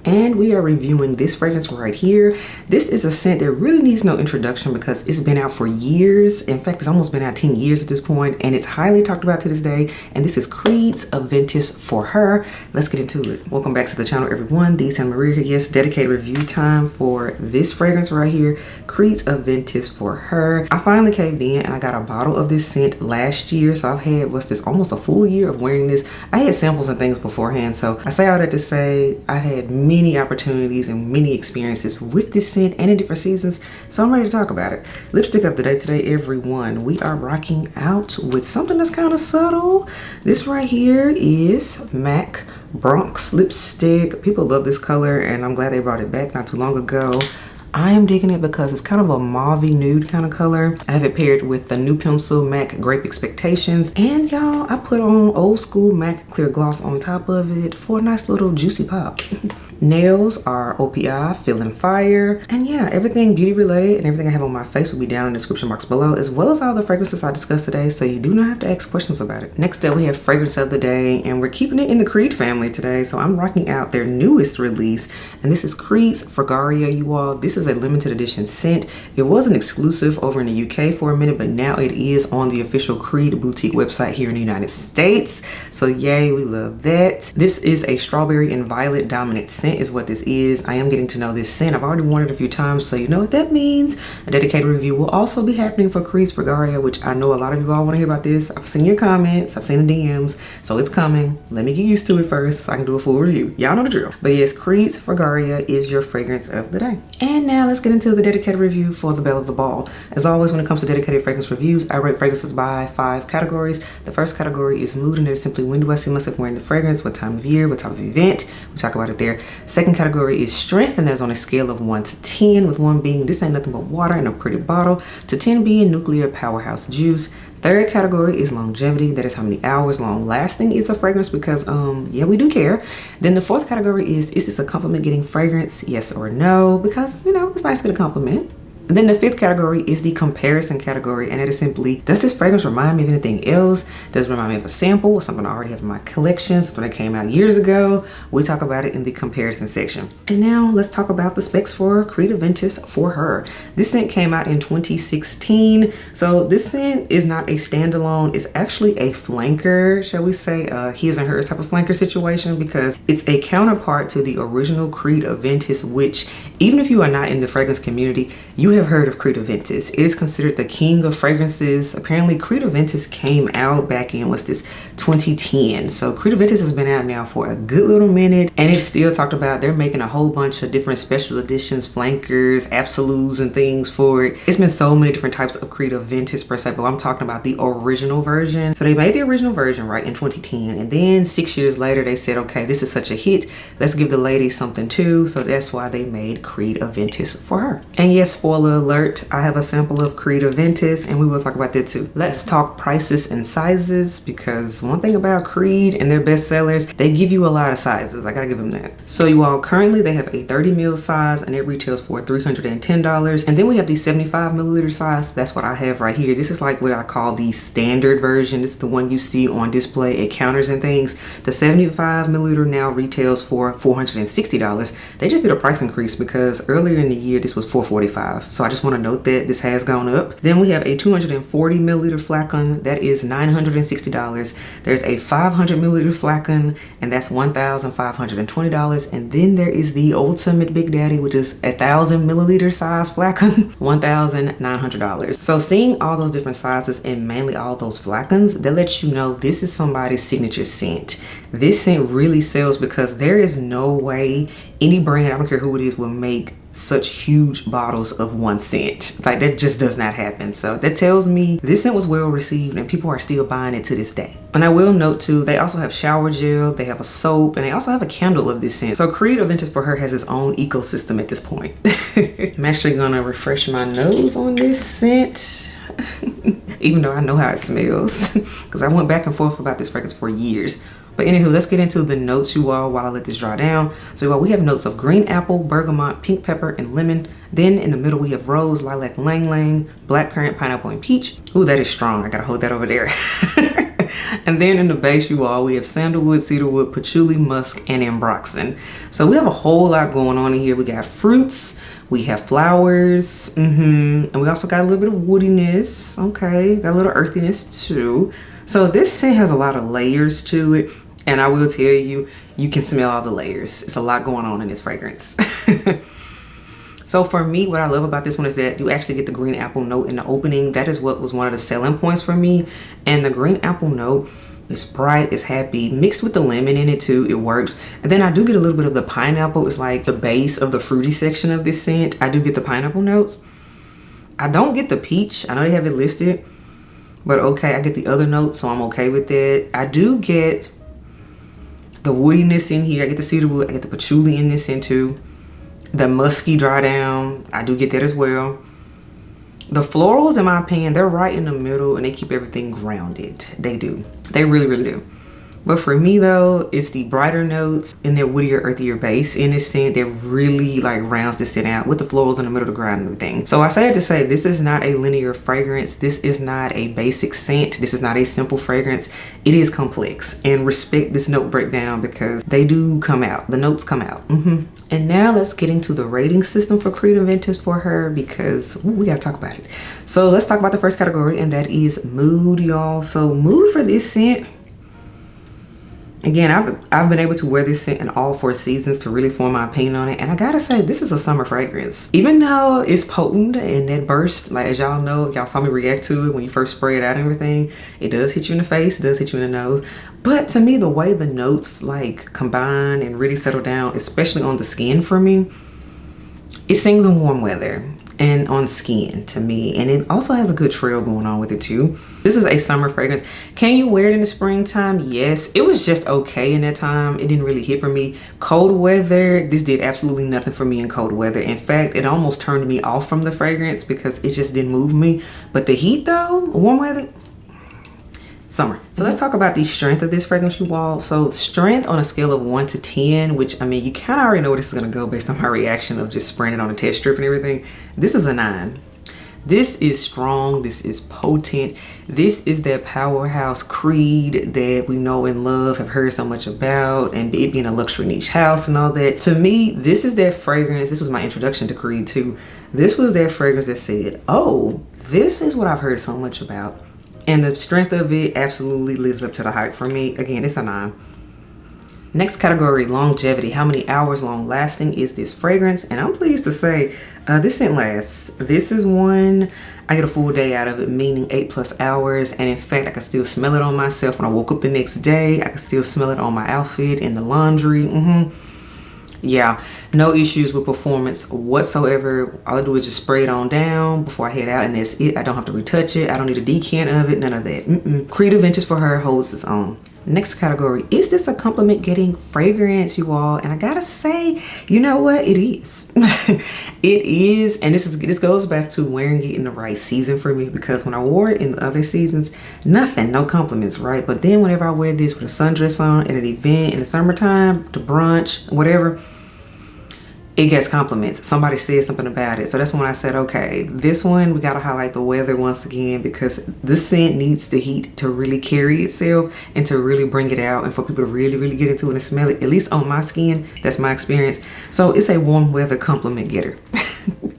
and we are reviewing this fragrance right here. This is a scent that really needs no introduction because it's been out for years. In fact, it's almost been out 10 years at this point, and it's highly talked about to this day. And this is Creed's Aventus for Her. Let's get into it. Welcome back to the channel, everyone. The SANTAMARIA here. Yes, dedicated review time for this fragrance right here, Creed's Aventus for Her. I finally caved in and I got a bottle of this scent last year, so I've had almost a full year of wearing this. I had samples and things beforehand, so I say all that to say I've had many opportunities and many experiences with this scent and in different seasons, so I'm ready to talk about it. Lipstick of the day today, everyone. We are rocking out with something that's kind of subtle. This right here is MAC Bronx lipstick. People love this color and I'm glad they brought it back not too long ago. I am digging it because it's kind of a mauvey nude kind of color. I have it paired with the new pencil MAC Grape Expectations, and y'all, I put on old school MAC clear gloss on top of it for a nice little juicy pop. Nails are OPI Feeling Fire, and yeah, everything beauty related and everything I have on my face will be down in the description box below, as well as all the fragrances I discussed today, so you do not have to ask questions about it. Next up, we have fragrance of the day, and we're keeping it in the Creed family today, so I'm rocking out their newest release, and this is Creed's Fragaria, you all. This is a limited edition scent. It was an exclusive over in the UK for a minute, but now it is on the official Creed boutique website here in the United States, so yay, we love that. This is a strawberry and violet dominant scent is what this is. I am getting to know this scent. I've already worn it a few times, so you know what that means. A dedicated review will also be happening for Creed's Fragaria, which I know a lot of you all want to hear about this. I've seen your comments, I've seen the DMs, so it's coming. Let me get used to it first so I can do a full review. Y'all know the drill. But yes, Creed's Fragaria is your fragrance of the day. And now let's get into the dedicated review for the belle of the ball. As always, when it comes to dedicated fragrance reviews, I rate fragrances by 5 categories. The first category is mood, and that is simply when do I see myself wearing the fragrance, what time of year, what type of event. We'll talk about it there. Second category is strength, and that's on a scale of 1 to 10, with 1 being this ain't nothing but water in a pretty bottle, to 10 being nuclear powerhouse juice. Third category is longevity, that is how many hours long lasting is a fragrance, because yeah, we do care. Then the fourth category is this a compliment getting fragrance, yes or no, because you know, it's nice to get a compliment. And then the fifth category is the comparison category, and that is simply, does this fragrance remind me of anything else? Does it remind me of a sample, something I already have in my collection, something that came out years ago? We talk about it in the comparison section. And now let's talk about the specs for Creed Aventus for Her. This scent came out in 2016. So this scent is not a standalone, it's actually a flanker, shall we say, his and hers type of flanker situation, because it's a counterpart to the original Creed Aventus, which even if you are not in the fragrance community, you have heard of Creed Aventus. It is considered the king of fragrances. Apparently Creed Aventus came out back in, what's this, 2010. So Creed Aventus has been out now for a good little minute, and it's still talked about. They're making a whole bunch of different special editions, flankers, absolutes, and things for it. It's been so many different types of Creed Aventus per se, but I'm talking about the original version. So they made the original version right in 2010, and then 6 years later they said, okay, this is such a hit, let's give the ladies something too. So that's why they made Creed Aventus for Her. And yes, spoiler alert, I have a sample of Creed Aventus, and we will talk about that too. Let's talk prices and sizes, because one thing about Creed and their best sellers, they give you a lot of sizes. I gotta give them that. So you all, currently they have a 30 ml size, and it retails for $310. And then we have the 75 milliliter size. That's what I have right here. This is like what I call the standard version. This is the one you see on display at counters and things. The 75 milliliter now retails for $460. They just did a price increase because earlier in the year this was $445. So I just want to note that this has gone up. Then we have a 240 milliliter flacon, that is $960. There's a 500 milliliter flacon, and that's $1,520. And then there is the ultimate big daddy, which is 1,000 milliliter size flacon, $1,900. So seeing all those different sizes and mainly all those flacons, that lets you know this is somebody's signature scent. This scent really sells because there is no way any brand, I don't care who it is, will make such huge bottles of one scent. Like, that just does not happen. So that tells me this scent was well received and people are still buying it to this day. And I will note too, they also have shower gel, they have a soap, and they also have a candle of this scent. So Creed Aventus for Her has its own ecosystem at this point. I'm actually gonna refresh my nose on this scent. Even though I know how it smells, because I went back and forth about this fragrance for years. But anywho, let's get into the notes, you all, while I let this dry down. So you all, we have notes of green apple, bergamot, pink pepper, and lemon. Then in the middle we have rose, lilac, lang lang, blackcurrant, pineapple, and peach. Ooh, that is strong. I gotta hold that over there. And then in the base, you all, we have sandalwood, cedarwood, patchouli, musk, and ambroxan. So we have a whole lot going on in here. We got fruits, we have flowers, and we also got a little bit of woodiness. Okay, got a little earthiness too. So this scent has a lot of layers to it, and I will tell you, you can smell all the layers. It's a lot going on in this fragrance. So for me, what I love about this one is that you actually get the green apple note in the opening. That is what was one of the selling points for me. And the green apple note is bright, it's happy, mixed with the lemon in it too, it works. And then I do get a little bit of the pineapple. It's like the base of the fruity section of this scent. I do get the pineapple notes. I don't get the peach. I know they have it listed, but okay, I get the other notes, so I'm okay with that. I do get the woodiness in here. I get the cedarwood, I get the patchouli in this scent too. The musky dry down, I do get that as well. The florals, in my opinion, they're right in the middle and they keep everything grounded. They do. They really, really do. But for me though, it's the brighter notes in their woodier, earthier base in this scent that really like rounds this scent out with the florals in the middle of the ground and everything. So I say it to say this is not a linear fragrance. This is not a basic scent. This is not a simple fragrance. It is complex, and respect this note breakdown because they do come out. The notes come out. And now let's get into the rating system for Creed Aventus for her because we gotta talk about it. So let's talk about the first category, and that is mood, y'all. So mood for this scent, again, I've been able to wear this scent in all 4 seasons to really form my opinion on it. And I gotta say, this is a summer fragrance. Even though it's potent and that burst, like as y'all know, y'all saw me react to it when you first spray it out and everything, it does hit you in the face, it does hit you in the nose. But to me, the way the notes like combine and really settle down, especially on the skin for me, it sings in warm weather and on skin to me. And it also has a good trail going on with it too. This is a summer fragrance. Can you wear it in the springtime? Yes. It was just okay in that time. It didn't really hit for me. Cold weather, this did absolutely nothing for me in cold weather. In fact, it almost turned me off from the fragrance because it just didn't move me. But the heat though, warm weather, summer. So let's talk about the strength of this fragrance, you all. So strength on a scale of 1 to 10, which I mean, you kind of already know where this is going to go based on my reaction of just spraying it on a test strip and everything. This is a 9. This is strong. This is potent. This is that powerhouse Creed that we know and love, have heard so much about, and it being a luxury niche house and all that. To me, this is that fragrance. This was my introduction to Creed too. This was that fragrance that said, oh, this is what I've heard so much about. And the strength of it absolutely lives up to the hype for me. Again, it's a 9. Next category, longevity. How many hours long lasting is this fragrance? And I'm pleased to say this scent lasts. This is one, I get a full day out of it, meaning 8+ hours. And in fact, I can still smell it on myself when I woke up the next day. I can still smell it on my outfit, in the laundry. Yeah, no issues with performance whatsoever. All I do is just spray it on down before I head out, and that's it. I don't have to retouch it. I don't need a decant of it, none of that. Creed Aventus for her holds its own. Next category, is this a compliment getting fragrance, you all? And I gotta say, you know what, it is. It is, and this goes back to wearing it in the right season for me, because when I wore it in the other seasons, nothing, no compliments, right? But then whenever I wear this with a sundress on at an event in the summertime, to brunch, whatever, it gets compliments. Somebody said something about it. So that's when I said, okay, this one, we gotta highlight the weather once again, because this scent needs the heat to really carry itself and to really bring it out, and for people to really, really get into it and smell it, at least on my skin. That's my experience. So it's a warm weather compliment getter.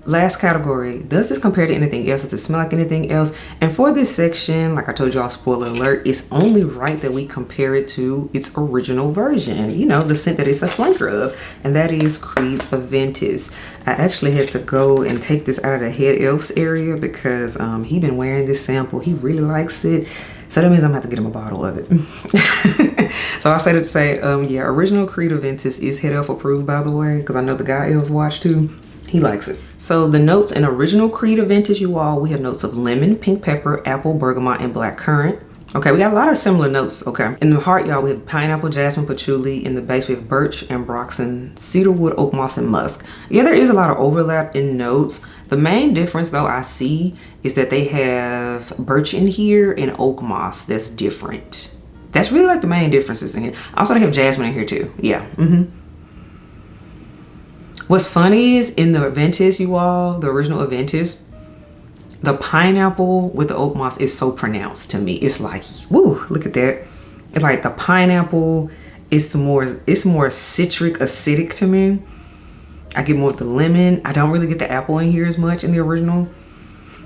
Last category, does this compare to anything else? Does it smell like anything else? And for this section, like I told y'all, spoiler alert, it's only right that we compare it to its original version, you know, the scent that it's a flanker of, and that is Creed's Aventus. I actually had to go and take this out of the head elf's area because he been wearing this sample. He really likes it. So that means I'm gonna have to get him a bottle of it. So I say to say, yeah, original Creed Aventus is head elf approved, by the way, because I know the guy elves watch too. He likes it. So the notes in original Creed Aventus, you all, we have notes of lemon, pink pepper, apple, bergamot, and black currant. Okay, we got a lot of similar notes, okay. In the heart, y'all, we have pineapple, jasmine, patchouli. In the base, we have birch, ambroxan, cedarwood, oak moss, and musk. Yeah, there is a lot of overlap in notes. The main difference, though, I see is that they have birch in here and oak moss. That's different. That's really like the main differences in here. Also, they have jasmine in here, too. Yeah, What's funny is in the Aventus, you all, the original Aventus, The pineapple with the oak moss is so pronounced to me. It's like, woo, look at that. It's like the pineapple is more citric, acidic to me. I get more of the lemon. I don't really get the apple in here as much in the original.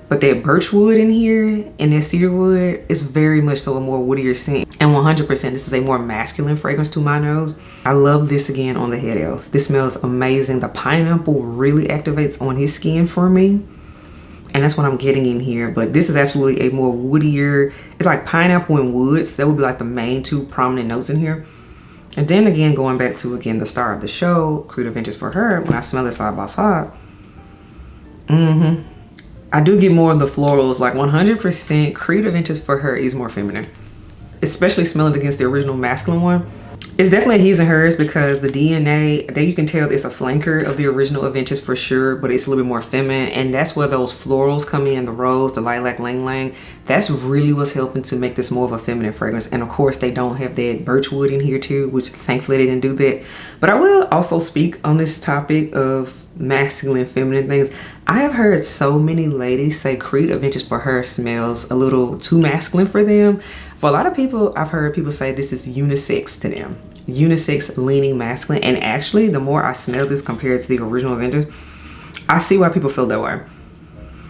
But that birch wood in here and that cedar wood is very much so a more woodier scent. And 100% this is a more masculine fragrance to my nose. I love this again on the head elf. This smells amazing. The pineapple really activates on his skin for me. And that's what I'm getting in here. But this is absolutely a more woodier, it's like pineapple and woods. That would be like the main two prominent notes in here. And then again, going back to, again, the star of the show, Creed Aventus for her, when I smell it side by side, I do get more of the florals, like 100% Creed Aventus for her is more feminine. Especially smelling against the original masculine one. It's definitely a his and hers because the DNA, there you can tell it's a flanker of the original Aventus for sure, but it's a little bit more feminine. And that's where those florals come in, the rose, the lilac, lang lang. That's really what's helping to make this more of a feminine fragrance. And of course, they don't have that birch wood in here too, which thankfully they didn't do that. But I will also speak on this topic of masculine, feminine things. I have heard so many ladies say Creed Aventus for her smells a little too masculine for them. For a lot of people, I've heard people say this is unisex to them. Unisex leaning masculine. And actually, the more I smell this compared to the original Aventus, I see why people feel that way.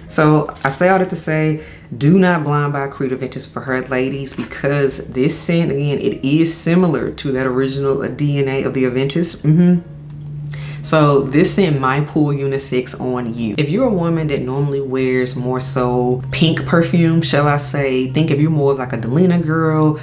So I say all that to say, do not blind buy Creed Aventus for her, ladies, because this scent, again, it is similar to that original DNA of the Aventus. So this scent might pull unisex on you. If you're a woman that normally wears more so pink perfume, shall I say, think if you're more of like a Delina girl,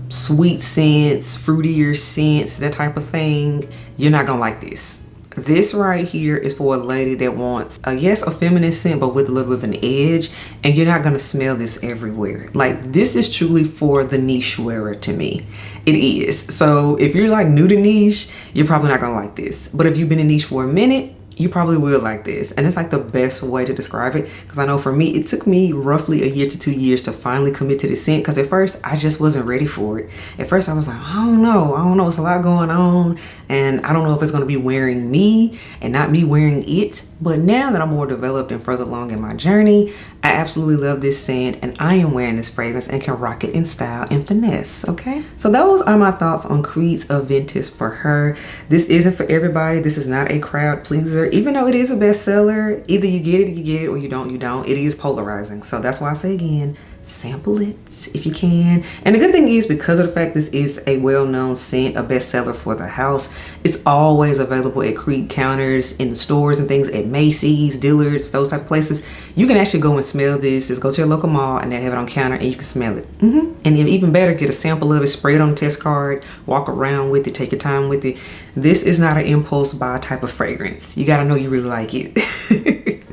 sweet scents, fruitier scents, that type of thing, you're not gonna like this. This right here is for a lady that wants, yes, a feminine scent, but with a little bit of an edge, and you're not gonna smell this everywhere. Like, this is truly for the niche wearer to me. It is. So if you're like new to niche, you're probably not gonna like this. But if you've been in niche for a minute, you probably will like this. And it's like the best way to describe it. Because I know for me, it took me roughly a year to 2 years to finally commit to this scent. Because at first, I just wasn't ready for it. At first, I was like, I don't know. It's a lot going on. And I don't know if it's going to be wearing me and not me wearing it. But now that I'm more developed and further along in my journey, I absolutely love this scent. And I am wearing this fragrance and can rock it in style and finesse, okay? So those are my thoughts on Creed's Aventus for her. This isn't for everybody. This is not a crowd pleaser. Even though it is a bestseller, either you get it, or you don't, It is polarizing. So that's why I say again, sample it if you can. And the good thing is, because of the fact this is a well-known scent, a bestseller for the house, it's always available at Creed counters, in the stores and things, at Macy's, Dillard's, those type of places. You can actually go and smell this. Just go to your local mall and they have it on counter and you can smell it. And even better, get a sample of it, spray it on the test card, walk around with it, take your time with it. This is not an impulse buy type of fragrance. You gotta know you really like it.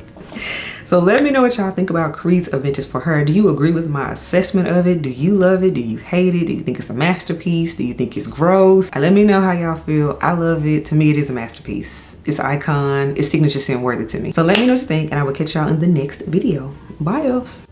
So let me know what y'all think about Creed's Aventus for her. Do you agree with my assessment of it? Do you love it? Do you hate it? Do you think it's a masterpiece? Do you think it's gross? Let me know how y'all feel. I love it. To me, it is a masterpiece. It's an icon. It's signature scent worthy to me. So let me know what you think, and I will catch y'all in the next video. Bye, elves.